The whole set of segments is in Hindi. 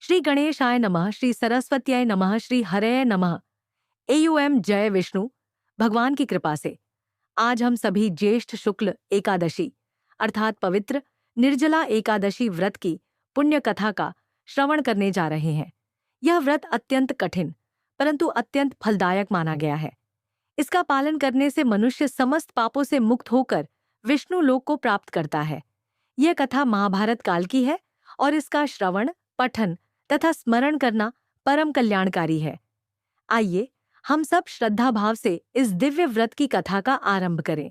श्री गणेशाय नमः, श्री सरस्वत्याय नमः, श्री हरये नमः। एयूएम जय विष्णु। भगवान की कृपा से आज हम सभी ज्येष्ठ शुक्ल एकादशी अर्थात पवित्र निर्जला एकादशी व्रत की पुण्य कथा का श्रवण करने जा रहे हैं। यह व्रत अत्यंत कठिन परंतु अत्यंत फलदायक माना गया है। इसका पालन करने से मनुष्य समस्त पापों से मुक्त होकर विष्णु लोक को प्राप्त करता है। यह कथा महाभारत काल की है और इसका श्रवण, पठन तथा स्मरण करना परम कल्याणकारी है। आइए हम सब श्रद्धा भाव से इस दिव्य व्रत की कथा का आरंभ करें।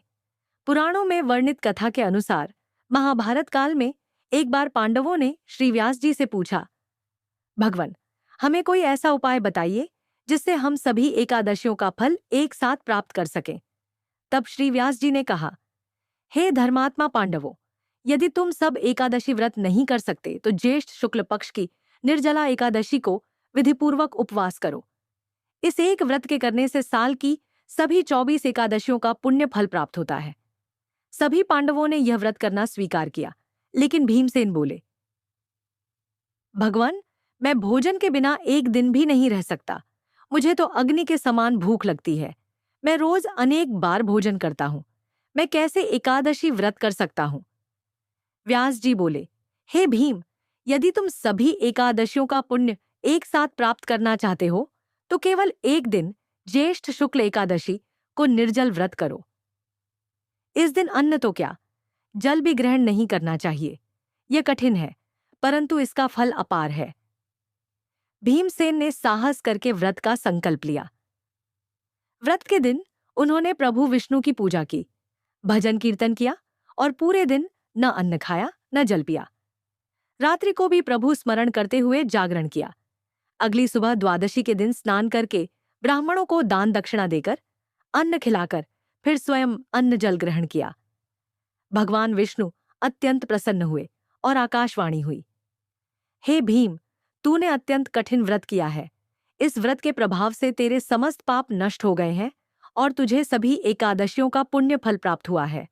पुराणों में वर्णित कथा के अनुसार महाभारत काल में एक बार पांडवों ने श्री व्यास जी से पूछा, भगवान, हमें कोई ऐसा उपाय बताइए जिससे हम सभी एकादशियों का फल एक साथ प्राप्त कर सकें। तब श्री व्यास जी ने कहा, हे धर्मात्मा पांडवों, यदि तुम सब एकादशी व्रत नहीं कर सकते तो ज्येष्ठ शुक्ल पक्ष की निर्जला एकादशी को विधिपूर्वक उपवास करो। इस एक व्रत के करने से साल की सभी 24 एकादशियों का पुण्य फल प्राप्त होता है। सभी पांडवों ने यह व्रत करना स्वीकार किया, लेकिन भीमसेन बोले, भगवान, मैं भोजन के बिना एक दिन भी नहीं रह सकता। मुझे तो अग्नि के समान भूख लगती है। मैं रोज अनेक बार भोजन करता हूँ। मैं कैसे एकादशी व्रत कर सकता हूँ? व्यास जी बोले, हे भीम, यदि तुम सभी एकादशियों का पुण्य एक साथ प्राप्त करना चाहते हो तो केवल एक दिन ज्येष्ठ शुक्ल एकादशी को निर्जल व्रत करो। इस दिन अन्न तो क्या, जल भी ग्रहण नहीं करना चाहिए। यह कठिन है परंतु इसका फल अपार है। भीमसेन ने साहस करके व्रत का संकल्प लिया। व्रत के दिन उन्होंने प्रभु विष्णु की पूजा की, भजन कीर्तन किया और पूरे दिन न अन्न खाया न जल पिया। रात्रि को भी प्रभु स्मरण करते हुए जागरण किया। अगली सुबह द्वादशी के दिन स्नान करके ब्राह्मणों को दान दक्षिणा देकर अन्न खिलाकर फिर स्वयं अन्न जल ग्रहण किया। भगवान विष्णु अत्यंत प्रसन्न हुए और आकाशवाणी हुई, हे भीम, तूने अत्यंत कठिन व्रत किया है। इस व्रत के प्रभाव से तेरे समस्त पाप नष्ट हो गए हैं और तुझे सभी एकादशियों का पुण्य फल प्राप्त हुआ है।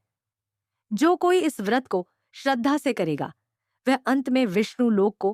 जो कोई इस व्रत को श्रद्धा से करेगा वह अंत में विष्णु लोक को